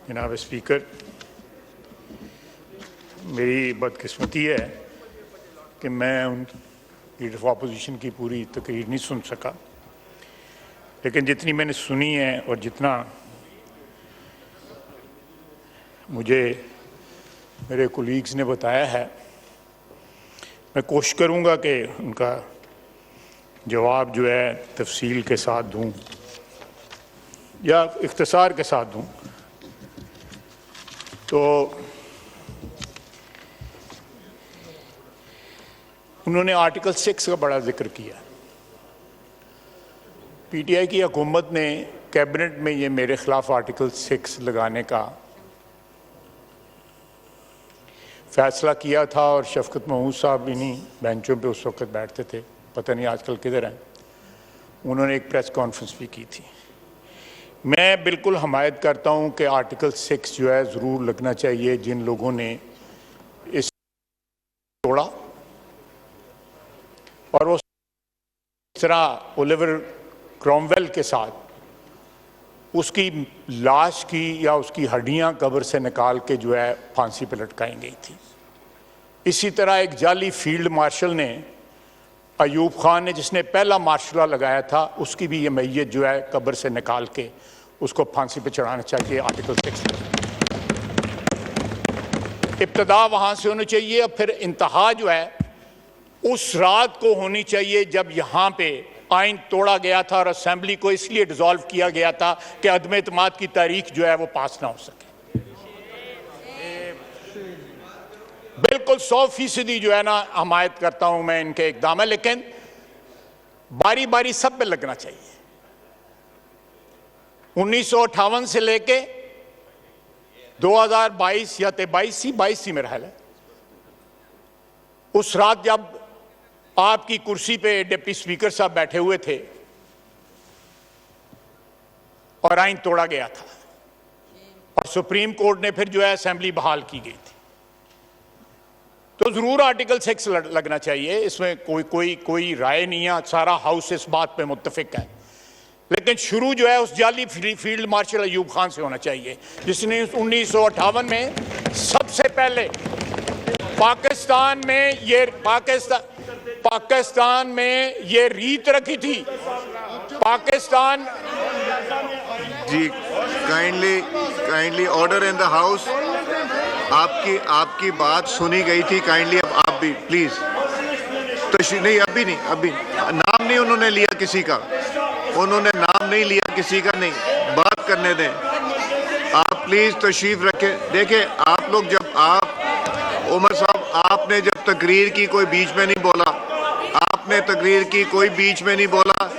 जनाब स्पीकर, मेरी बदकिस्मती है कि मैं उन लीडर ऑफ अपोजिशन की पूरी तकरीर नहीं सुन सका, लेकिन जितनी मैंने सुनी है और जितना मुझे मेरे कोलीग्स ने बताया है, मैं कोशिश करूंगा कि उनका जवाब जो है तफसील के साथ दूं या इख्तिसार के साथ दूं। तो उन्होंने आर्टिकल 6 का बड़ा जिक्र किया। पीटीआई की हुकूमत ने कैबिनेट में ये मेरे खिलाफ आर्टिकल 6 लगाने का फैसला किया था और शफकत महमूद साहब इन्हीं बेंचों पे उस वक्त बैठते थे, पता नहीं आजकल किधर हैं। उन्होंने एक प्रेस कॉन्फ्रेंस भी की थी। मैं बिल्कुल हमायत करता हूं कि आर्टिकल 6 जो है ज़रूर लगना चाहिए। जिन लोगों ने इस तोड़ा और वो इस तरह ओलिवर क्रॉमवेल के साथ उसकी लाश की या उसकी हड्डियां कब्र से निकाल के जो है फांसी पर लटकाई गई थी। इसी तरह एक जाली फील्ड मार्शल ने, अयूब खान ने, जिसने पहला मार्शल लगाया था, उसकी भी ये मैयत जो है कब्र से निकाल के उसको फांसी पे चढ़ाना चाहिए। आर्टिकल 6 इब्तदा वहां से होनी चाहिए और फिर इंतहा जो है उस रात को होनी चाहिए जब यहां पे आइन तोड़ा गया था और असेंबली को इसलिए डिसॉल्व किया गया था कि अदम एतमाद की तारीख जो है वो पास ना हो सके। बिल्कुल 100% जो है ना हमायत करता हूं मैं इनके इकदाम है, लेकिन बारी बारी सब पे लगना चाहिए। 1958 से लेके 2022 या 22 मेरा ख्याल है, उस रात जब आपकी कुर्सी पे डिप्टी स्पीकर साहब बैठे हुए थे और आइन तोड़ा गया था और सुप्रीम कोर्ट ने फिर जो है असेंबली बहाल की गई थी, तो जरूर आर्टिकल 6 लगना चाहिए। इसमें कोई राय नहीं है, सारा हाउस इस बात पे मुत्तफिक है। लेकिन शुरू जो है उस जाली फील्ड मार्शल अयूब खान से होना चाहिए, जिसने 1958 में सबसे पहले पाकिस्तान में ये रीत रखी थी। Pakistan ji, kindly order in the house. आपकी बात सुनी गई थी। काइंडली अब आप भी प्लीज नहीं, अभी नाम नहीं उन्होंने लिया किसी का, नहीं, बात करने दें। आप प्लीज तशरीफ रखें। देखिए आप लोग, जब आप उमर साहब, आपने जब तकरीर की कोई बीच में नहीं बोला,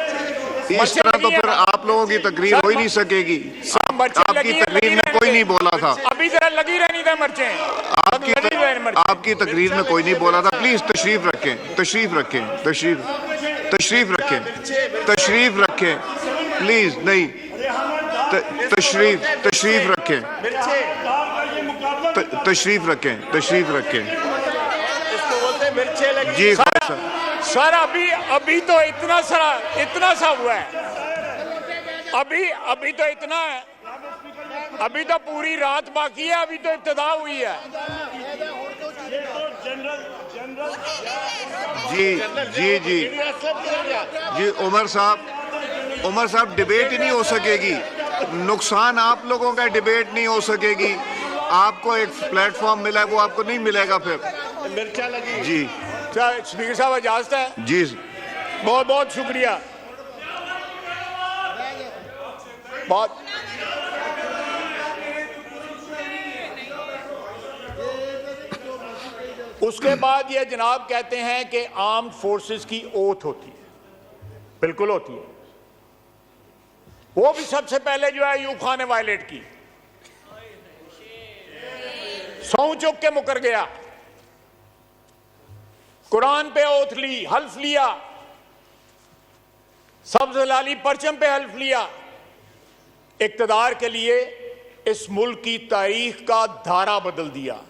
इस तरह तो फिर आप लोगों की तकरीर हो ही नहीं सकेगी। आपकी तकरीर में कोई नहीं बोला था, अभी जरा लगी रहनी था मर्चे। आपकी तकरीर में कोई नहीं बोला था। प्लीज तशरीफ रखें प्लीज। नहीं, तशरीफ रखें जी। सर अभी तो इतना सा हुआ है, अभी तो इतना है, अभी तो पूरी रात बाकी है, अभी तो इब्तिदा हुई है। जी उमर साहब डिबेट ही नहीं हो सकेगी। नुकसान आप लोगों का, डिबेट नहीं हो सकेगी। आपको एक प्लेटफॉर्म मिला है, वो आपको नहीं मिलेगा फिर। जी स्पीकर साहब इजाजत है जी, बहुत बहुत शुक्रिया। बहुत उसके बाद ये जनाब कहते हैं कि आर्म्ड फोर्सेस की ओथ होती है, बिल्कुल होती है। वो भी सबसे पहले जो है अयूब खान ने वायलेट की, सौं चुक के मुकर गया, कुरान पे ओथ ली, हल्फ लिया, सब्ज लाली परचम पे हल्फ लिया, इक्तदार के लिए इस मुल्क की तारीख का धारा बदल दिया।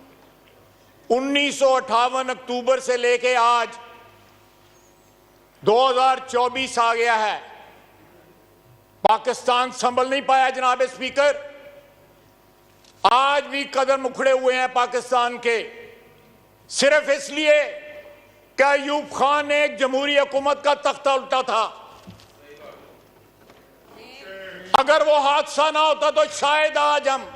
1958 अक्टूबर से लेके आज 2024 आ गया है, पाकिस्तान संभल नहीं पाया जनाब स्पीकर। आज भी कदम उखड़े हुए हैं पाकिस्तान के, सिर्फ इसलिए कि अयूब खान ने एक जमहूरी हुकूमत का तख्ता उल्टा था। अगर वो हादसा ना होता तो शायद आज हम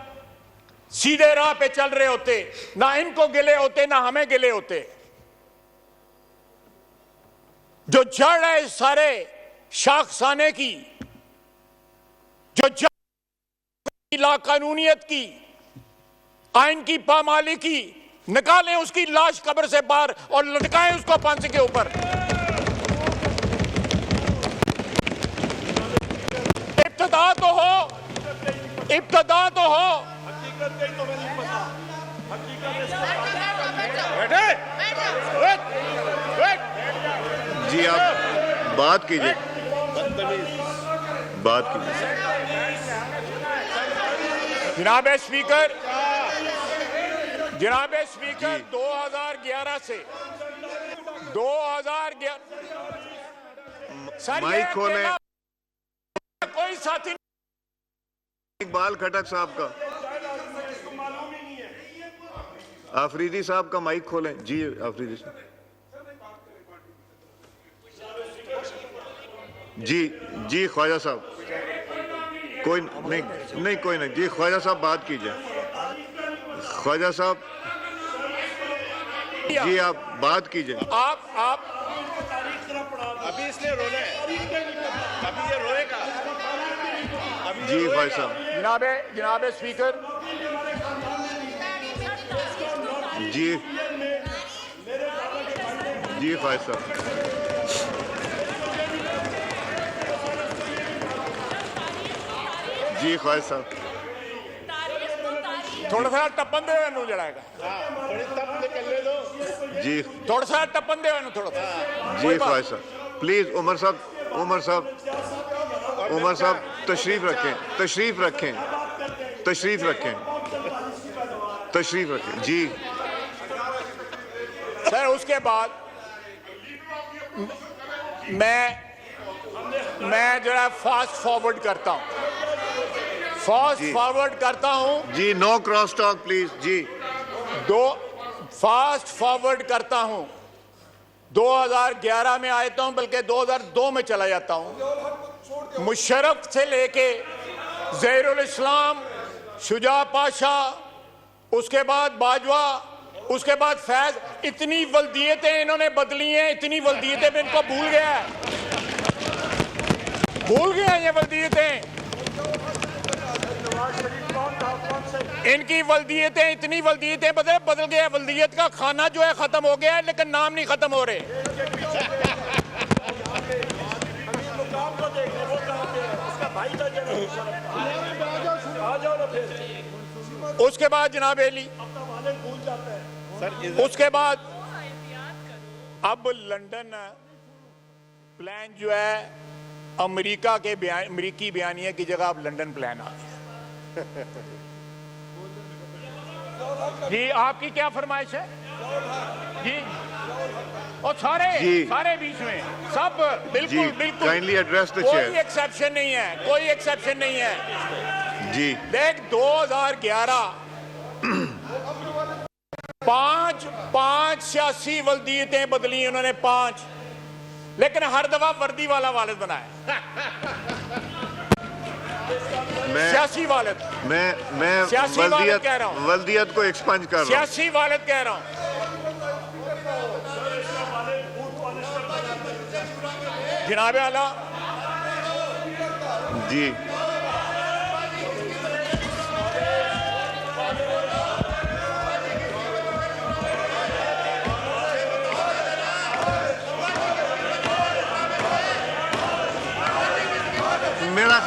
सीधे राह पे चल रहे होते, ना इनको गिले होते ना हमें गिले होते। जो जड़ है इस सारे शाखसाने की, जो जड़ लाकानूनियत की, आइन की पामाली की, निकालें उसकी लाश कब्र से बाहर और लटकाएं उसको फांसी के ऊपर। इब्तिदा तो हो, इब्तिदा तो हो। जी आप बात कीजिए, बात कीजिए। जनाब स्पीकर, जनाब स्पीकर, 2011 से 2011 माइक खोलें। कोई साथी इकबाल खटक साहब का, आफरीदी साहब का माइक खोलें। जी आफरीदी साहब, जी जी ख्वाजा साहब, कोई नहीं कोई नहीं। जी ख्वाजा साहब बात कीजिए। ख्वाजा साहब जी आप बात कीजिए। आप अभी इसलिए रोना है, अभी ये रोएगा। जी भाई साहब। जनाब स्पीकर, जी जी भाई साहब। जी ख्वाजा साहब, थोड़ा सा टप्पन दे मैनू जड़ाएगा। जी थोड़ा सा टप्पन दे मैनू थोड़ा सा। जी ख्वाजा साहब, प्लीज उमर साहब, उमर साहब, उमर साहब तशरीफ रखें, तशरीफ रखें, तशरीफ रखें, तशरीफ रखें। जी सर, उसके बाद मैं जरा फास्ट फॉरवर्ड करता हूं, फास्ट फॉरवर्ड करता हूं। जी नो क्रॉस टॉक प्लीज। जी फास्ट फॉरवर्ड करता हूं। 2011 में आता हूं, बल्कि 2002 में चला जाता हूं। मुशर्रफ से लेके ज़हीरुल इस्लाम, शुजा पाशा, उसके बाद बाजवा, उसके बाद फैज, इतनी वल्दियतें इन्होंने बदली हैं, इतनी वल्दियतें में इनको भूल गया है, भूल गया ये वल्दियतें। इनकी वल्दियतें, इतनी वल्दियतें बदल गया। वल्दियत का खाना जो है खत्म हो गया है, लेकिन नाम नहीं खत्म हो रहे। उसके बाद जनाब एली, उसके बाद अब लंदन प्लान जो है, अमेरिका के अमेरिकी बयानिया की जगह अब लंदन प्लान आ गया। जी आपकी क्या फरमाइश है? जी और सारे बीच में सब बिल्कुल बिल्कुल काइंडली एड्रेस द कोई चेयर। एक्सेप्शन नहीं है, कोई एक्सेप्शन नहीं है। जी देख 2011 पांच सियासी वल्दियतें बदली उन्होंने, 5, लेकिन हर दफा वर्दी वाला वालिद बनाया। सियासी वालिद, मैं सियासी वालिद कह रहा हूं, वल्दियत को एक्सपंज कर रहा हूं। सियासी वालिद कह रहा हूं। जनाब आला जी मेरा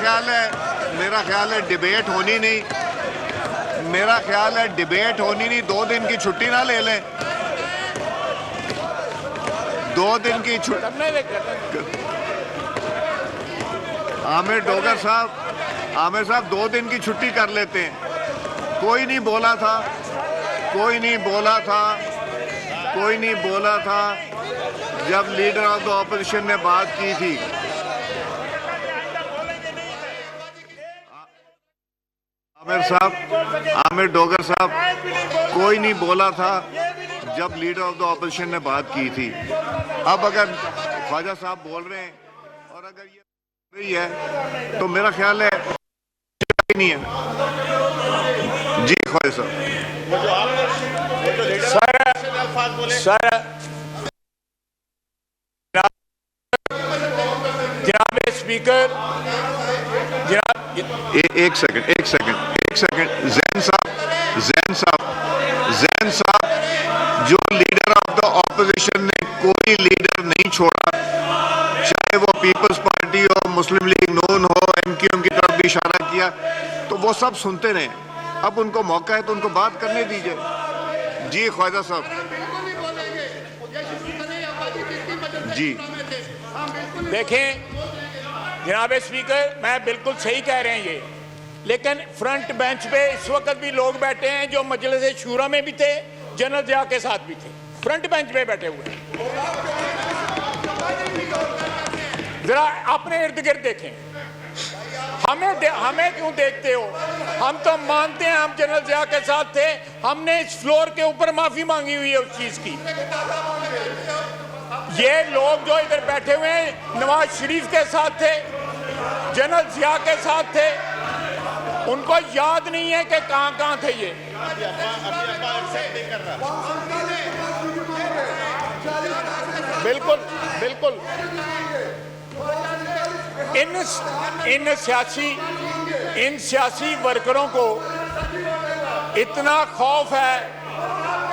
ख्याल है डिबेट होनी नहीं, मेरा ख्याल है डिबेट होनी नहीं। 2 दिन की छुट्टी ना ले लें, 2 दिन की छुट्टी। आमिर डोगर साहब 2 दिन की छुट्टी कर लेते हैं। कोई नहीं बोला था, कोई नहीं बोला था, कोई नहीं बोला था जब लीडर ऑफ द ऑपोजिशन ने बात की थी। आमिर साहब कोई नहीं बोला था जब लीडर ऑफ द ऑपोजिशन ने बात की थी। अब अगर ख्वाजा साहब बोल रहे हैं और अगर ये रही है तो मेरा ख्याल है नहीं है। जी ख्वाजा साहब। सर जनाब स्पीकर, जनाब एक सेकंड जैन साहब जो लीडर ऑफ द ऑपोजिशन ने कोई लीडर नहीं छोड़ा, चाहे वो पीपल्स पार्टी हो, मुस्लिम लीग नून हो, एमक्यूएम की तरफ भी इशारा किया, तो वो सब सुनते रहे। अब उनको मौका है तो उनको बात करने दीजिए। जी ख्वाजा साहब। जी देखें जनाब स्पीकर, मैं बिल्कुल सही कह रहे हैं ये, लेकिन फ्रंट बेंच पे इस वक्त भी लोग बैठे हैं जो मजलिस शूरा में भी थे, जनरल ज़िया के साथ भी थे, फ्रंट बेंच पे बैठे हुए हैं। जरा अपने इर्द गिर्द देखें, हमें क्यों देखते हो? हम तो मानते हैं हम जनरल ज़िया के साथ थे, हमने इस फ्लोर के ऊपर माफी मांगी हुई है उस चीज की। ये लोग जो इधर बैठे हुए हैं नवाज शरीफ के साथ थे, जनरल ज़िया के साथ थे, उनको याद नहीं है कि कहां थे ये। बिल्कुल बिल्कुल। इन सियासी वर्करों को इतना खौफ है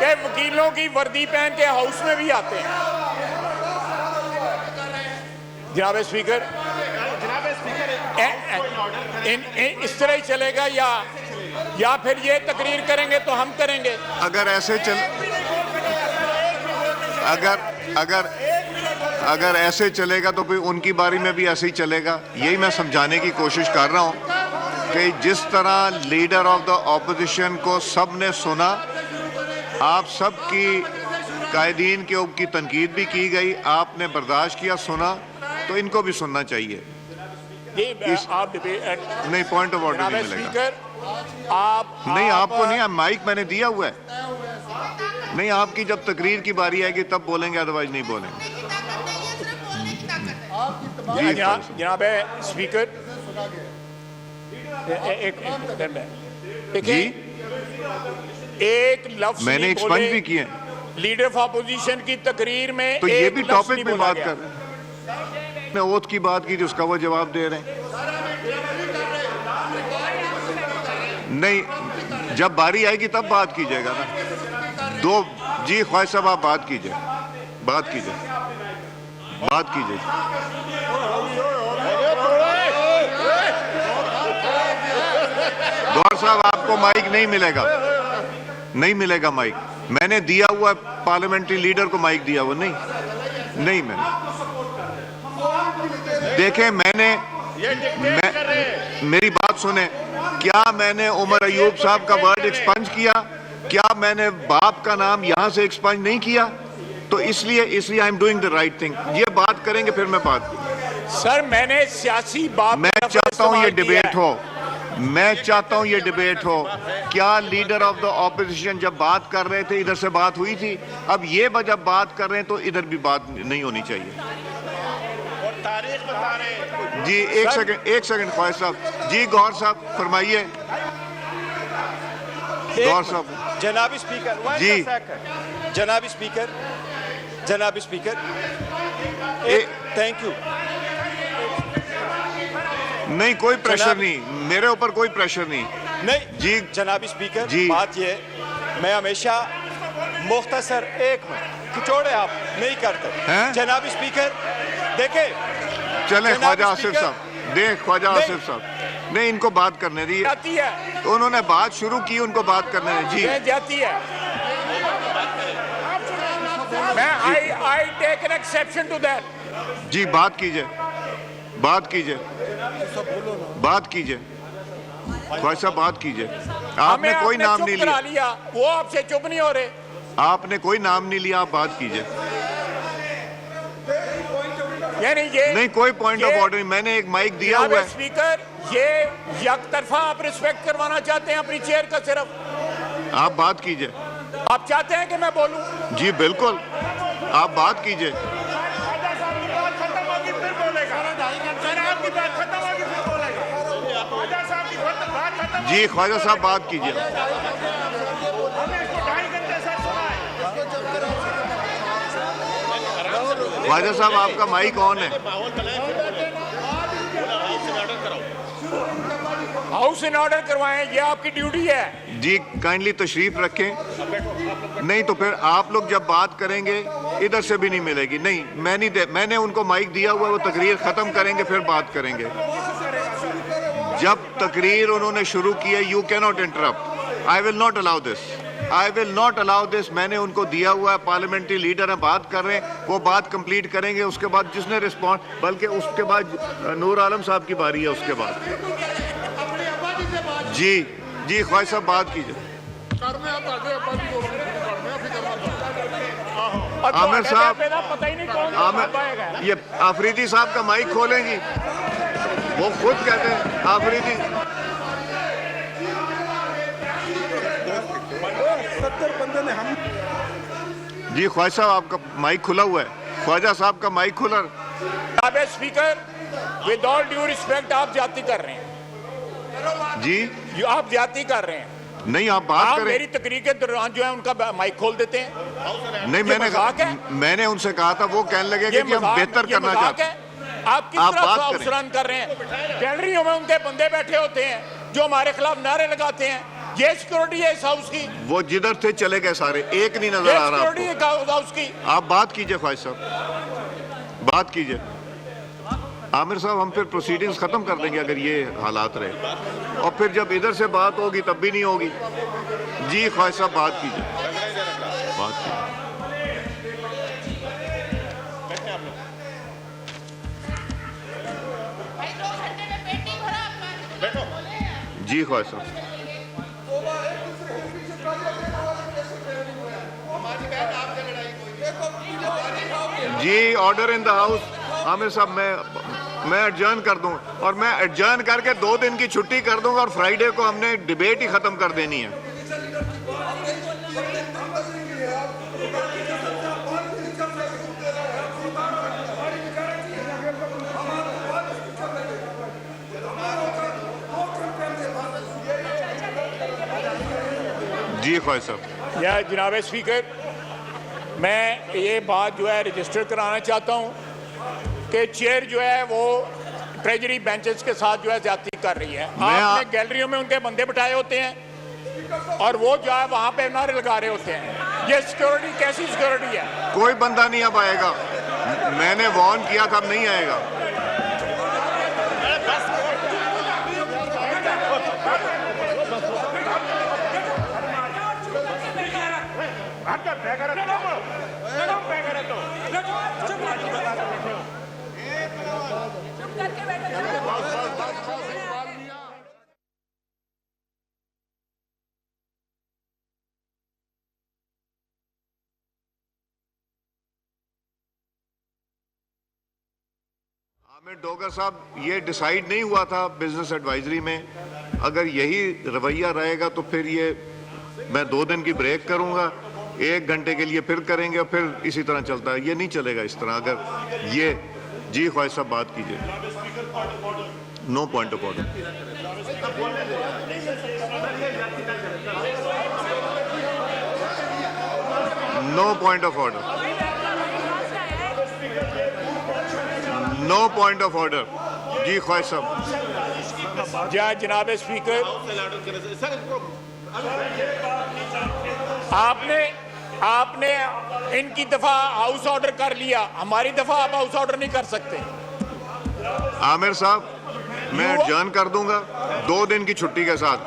कि वकीलों की वर्दी पहन के हाउस में भी आते हैं। जनाब स्पीकर, इस तरह ही चलेगा या फिर ये तकरीर करेंगे तो हम करेंगे? अगर ऐसे चलेगा तो फिर उनकी बारी में भी ऐसे ही चलेगा। यही मैं समझाने की कोशिश कर रहा हूं कि जिस तरह लीडर ऑफ द ऑपोजिशन को सब ने सुना, आप सब की कायदीन के ऊपर की तनकीद भी की गई, आपने बर्दाश्त किया, सुना, तो इनको भी सुनना चाहिए। आप नहीं, पॉइंट ऑफ ऑर्डर नहीं मिलेगा। नहीं, आपको नहीं, माइक मैंने दिया हुआ है। नहीं, आपकी जब तकरीर की बारी आएगी तब बोलेंगे, अदरवाइज नहीं बोलेंगे। जनाब स्पीकर, एक लफ्ज मैंने एक्सपंज भी किए लीडर ऑफ अपोजिशन की तकरीर में, तो ये भी टॉपिक पे बात कर रहे हैं। ने ओथ की बात की, उसका वो जवाब दे रहे हैं। नहीं, जब बारी आएगी तब बात कीजिएगा ना। जी ख्वाजा साहब, आप बात कीजिए। गौर साहब, आपको माइक नहीं मिलेगा माइक। मैंने दिया हुआ पार्लियामेंट्री लीडर को माइक दिया हुआ नहीं मैंने। देखें, मेरी बात सुने, क्या मैंने उमर अयूब साहब का वर्ड एक्सपंज किया? क्या मैंने बाप का नाम यहां से एक्सपंज नहीं किया? तो इसलिए I am doing the right thing. ये बात करेंगे फिर मैं बात। सर, मैंने सियासी बात, मैं चाहता हूं ये डिबेट हो। क्या लीडर ऑफ द ऑपोजिशन जब बात कर रहे थे इधर से बात हुई थी? अब ये जब बात कर रहे हैं तो इधर भी बात नहीं होनी चाहिए। जी एक सेकंड ख्वाजा साहब। जी गौर साहब फरमाइए। गौर साहब। जनाब स्पीकर जी, जनाब स्पीकर थैंक यू। नहीं, कोई प्रेशर नहीं, मेरे ऊपर कोई प्रेशर नहीं जी। जनाब स्पीकर जी, बात ये है, मैं हमेशा मुख्तसर एक में खिचौड़े आप नहीं करते हैं। जनाब स्पीकर देखे, चले ख्वाजा आसिफ साहब, नहीं, इनको बात करने दी जाती है। तो उन्होंने बात शुरू की, उनको बात करने दी। जी जाती है। मैं I take an exception to that. जी, बात कीजिए। ख्वाजा साहब, बात कीजिए। आपने कोई नाम नहीं लिया, वो आपसे चुप नहीं हो रहे। आपने कोई नाम नहीं लिया, आप बात कीजिए। यानी ये नहीं, कोई पॉइंट ऑफ ऑर्डर नहीं, मैंने एक माइक दिया हुआ है। स्पीकर, ये यकतरफा आप रिस्पेक्ट करवाना चाहते हैं अपनी चेयर का सिर्फ? आप बात कीजिए। आप चाहते हैं कि मैं बोलूं? जी बिल्कुल, आप बात कीजिए। जी ख्वाजा साहब बात कीजिए। ख्वाजा साहब आपका माइक ऑन है। हाउस इन ऑर्डर करवाएं, ये आपकी ड्यूटी है। जी काइंडली तशरीफ रखें। नहीं तो फिर आप लोग जब बात करेंगे इधर से भी नहीं मिलेगी। नहीं, मैंने उनको माइक दिया हुआ, वो तकरीर खत्म करेंगे फिर बात करेंगे। जब तकरीर उन्होंने शुरू की है, you can not interrupt. I will not allow this, I will not allow this. मैंने उनको दिया हुआ है, पार्लियामेंट्री लीडर है, बात कर रहे हैं, वो बात कंप्लीट करेंगे। उसके बाद जिसने रिस्पॉन्ड, बल्कि उसके बाद नूर आलम साहब की बारी है उसके बाद। जी जी ख्वाजा साहब बात कीजिए। आमिर साहब, पता ही नहीं कौन आमिर, ये आफरीदी साहब का माइक खोलेंगी, वो खुद कहते हैं आफरीदी। जी ख्वाजा साहब आपका माइक खुला हुआ है। ख्वाजा साहब का माइक खुला। Speaker, with all due respect, आप जाती कर रहे हैं जी। आप जाती कर रहे हैं। नहीं, आप बात करें। मेरी तकरीर के दौरान जो है उनका माइक खोल देते हैं। नहीं, मैंने उनसे कहा था, वो कहने लगे कि हम बेहतर करना चाहते हैं। आप किस तरह से हाउस रन कर रहे हैं? गैलरियों में उनके बंदे बैठे होते हैं जो हमारे खिलाफ नारे लगाते हैं। ये सिक्योरिटी है इस हाउस की। वो जिधर थे चले गए सारे, एक नहीं नजर आ रहा आपको। हाउस की आप बात कीजिए ख्वाजा साहब, बात कीजिए। आमिर साहब, हम फिर प्रोसीडिंग्स खत्म कर देंगे अगर ये हालात रहे, और फिर जब इधर से बात होगी तब भी नहीं होगी। जी ख्वाजा साहब बात कीजिए, बात कीजिए। जी ख्वाजा साहब। जी order in the house. Aamir साहब, मैं एडजर्न कर दूं, और मैं एडजर्न करके 2 दिन की छुट्टी कर दूंगा, और फ्राइडे को हमने डिबेट ही खत्म कर देनी है। जी ख्वाजा साहब। या जनाब स्पीकर, मैं ये बात जो है रजिस्टर कराना चाहता हूँ कि चेयर जो है वो ट्रेजरी बेंचेस के साथ जो है ज्यादती कर रही है। आपने गैलरियों में उनके बंदे बिठाए होते हैं और वो जो है वहाँ पे नारे लगा रहे होते हैं। ये सिक्योरिटी कैसी सिक्योरिटी है? कोई बंदा नहीं अब आएगा, मैंने वार्न किया था, अब नहीं आएगा। आमिर डोगर साहब, ये डिसाइड नहीं हुआ था बिजनेस एडवाइजरी में। अगर यही रवैया रहेगा तो फिर ये मैं 2 दिन की ब्रेक करूंगा, 1 घंटे के लिए फिर करेंगे, और फिर इसी तरह चलता है। ये नहीं चलेगा इस तरह। अगर ये जी ख्वाजा साहब बात कीजिए। No point of order. No point of order. No point of order. जी ख्वाजा साहब। जनाब स्पीकर, आपने इनकी दफा हाउस ऑर्डर कर लिया, हमारी दफा आप हाउस ऑर्डर नहीं कर सकते। आमिर साहब, मैं एडजर्न कर दूंगा 2 दिन की छुट्टी के साथ।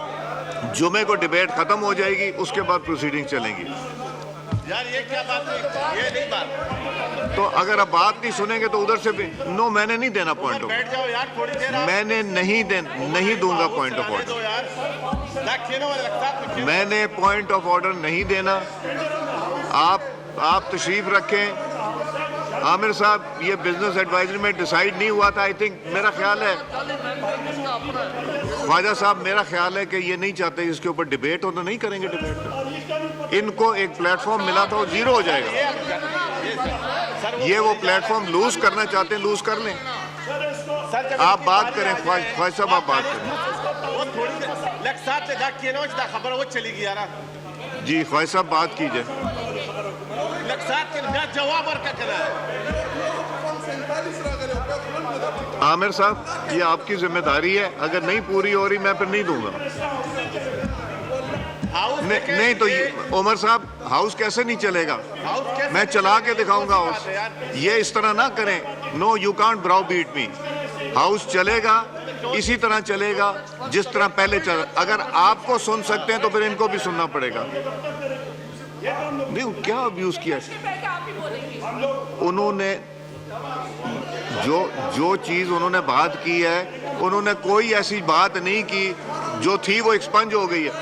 जुमे को डिबेट खत्म हो जाएगी, उसके बाद प्रोसीडिंग चलेंगी। यार ये क्या बात है? ये नहीं बात। तो अगर आप बात नहीं सुनेंगे तो उधर से भी नो, मैंने नहीं देना पॉइंट ऑफ। बैठ जाओ यार थोड़ी देर। मैंने नहीं दूंगा पॉइंट ऑफ ऑर्डर। मैंने पॉइंट ऑफ ऑर्डर नहीं देना। आप तशरीफ रखें। आमिर साहब, ये बिजनेस एडवाइजरी में डिसाइड नहीं हुआ था। आई थिंक, मेरा ख्याल है ख्वाजा साहब, मेरा ख्याल है कि ये नहीं चाहते इसके ऊपर डिबेट हो, तो नहीं करेंगे डिबेट। इनको एक प्लेटफॉर्म मिला था, वो जीरो हो जाएगा। ये वो प्लेटफॉर्म लूज करना चाहते हैं, लूज कर लें। आप बात करें ख्वाजा साहब, आप बात करें। जी ख्वाजा साहब, बात कीजिए। आमिर साहब, ये आपकी जिम्मेदारी है, अगर नहीं पूरी हो रही मैं फिर नहीं दूंगा। नहीं तो उमर साहब, हाउस कैसे नहीं चलेगा? मैं चला के दिखाऊंगा हाउस। ये इस तरह ना करें। No, you can't browbeat me. House चलेगा, इसी तरह चलेगा जिस तरह पहले चला। अगर आपको सुन सकते हैं तो फिर इनको भी सुनना पड़ेगा। नहीं, क्या अब्यूज किया उन्होंने? जो चीज उन्होंने बात की है, उन्होंने कोई ऐसी बात नहीं की जो थी वो एक्सपंज हो गई है।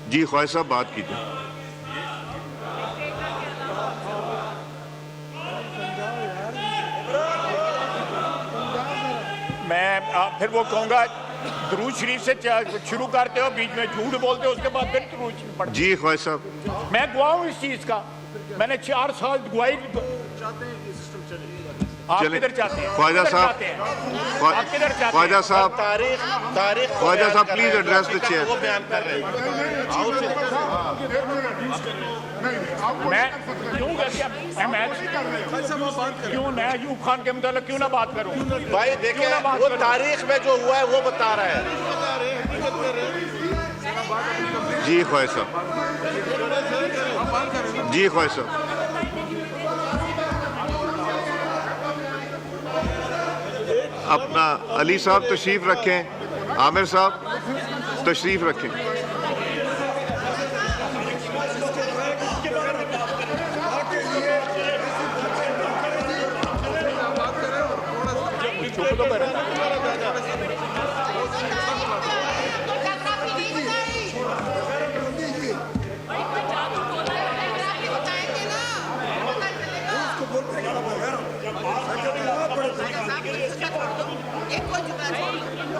जी ख्वाजा साहब, बात कीजिए। मैं फिर वो कहूँगा, दुरूद शरीफ से शुरू करते हो, बीच में झूठ बोलते हो, उसके बाद फिर दुरूद शरीफ पढ़ते हो। जी ख्वाजा साहब, मैं गवाह हूँ इस चीज का। मैंने 4 साल गवाही। आप किधर चाहते हैं? Khwaja Sahab, Khwaja Sahab, Khwaja Sahab, please address the chair. मैं क्यों मैं अयूब खान के मतलब क्यों ना बात करूं? भाई देखिए, वो तारीख में जो हुआ है वो बता रहा है। जी ख्वाजा साहब, जी ख्वाजा साहब। अपना अली साहब तशरीफ रखें, आमिर साहब तशरीफ रखें।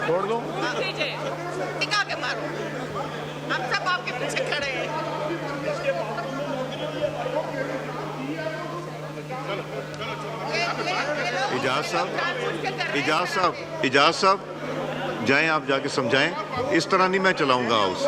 छोड़ दो, टिका के मारो, हम सब आपके पीछे खड़े हैं। इजाज साहब, जाएं, आप जाके समझाएं। इस तरह नहीं मैं चलाऊंगा हाउस।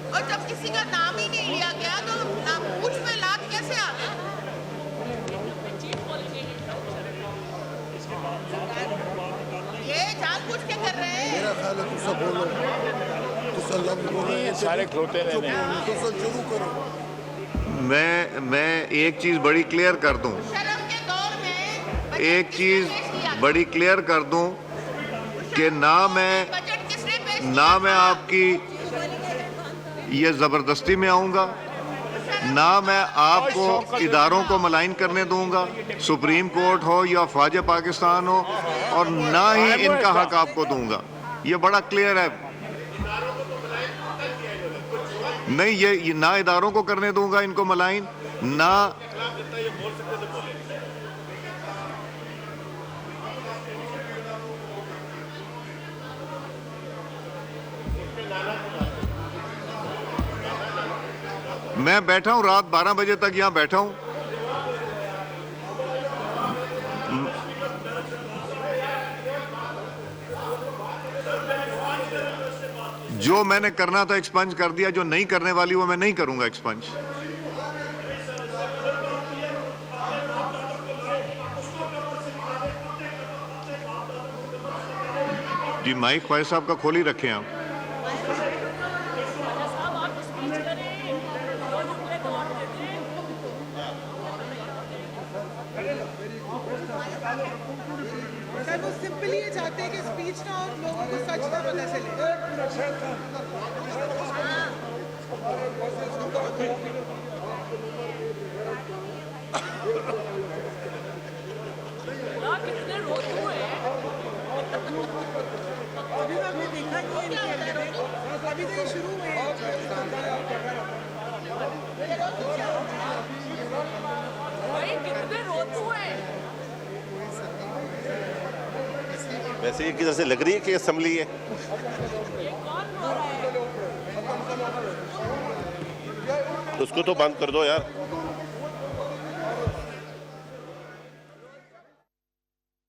और जब किसी का नाम ही नहीं लिया गया तो पूछ में लात कैसे आ गया? ये जानबूझ के कर रहे हैं। मेरा ख्याल है तुझसे बोलो, तुझसे लफ्ज़ बोलो, सारे खलोते रहने। तुझसे शुरू करो। मैं एक चीज बड़ी क्लियर कर दूं, शर्म के दौर में एक चीज बड़ी क्लियर कर दूं कि ना मैं आपकी ये जबरदस्ती में आऊंगा, ना मैं आपको इदारों को मलाइन करने दूंगा, सुप्रीम कोर्ट हो या फौज पाकिस्तान हो, और ना ही इनका हक आपको दूंगा। ये बड़ा क्लियर है। नहीं, ये ना इदारों को करने दूंगा इनको मलाइन, ना मैं बैठा हूं, रात 12 बजे तक यहां बैठा हूं। जो मैंने करना था एक्सपंज कर दिया, जो नहीं करने वाली वो मैं नहीं करूंगा एक्सपंज। जी माइक ख्वाजा साहब का खोल ही रखें आप। खींचना और लोगों को सच का पता चले। कितने रोतू हैं। अभी तो हमने देखा नहीं है इनके अंदर, अभी तो ये शुरू हुए हैं। भाई कितने रोतू हैं। वैसे ये किधर से लग रही है कि असेंबली है? ये कौन रो रहा है? उसको तो बंद कर दो यार।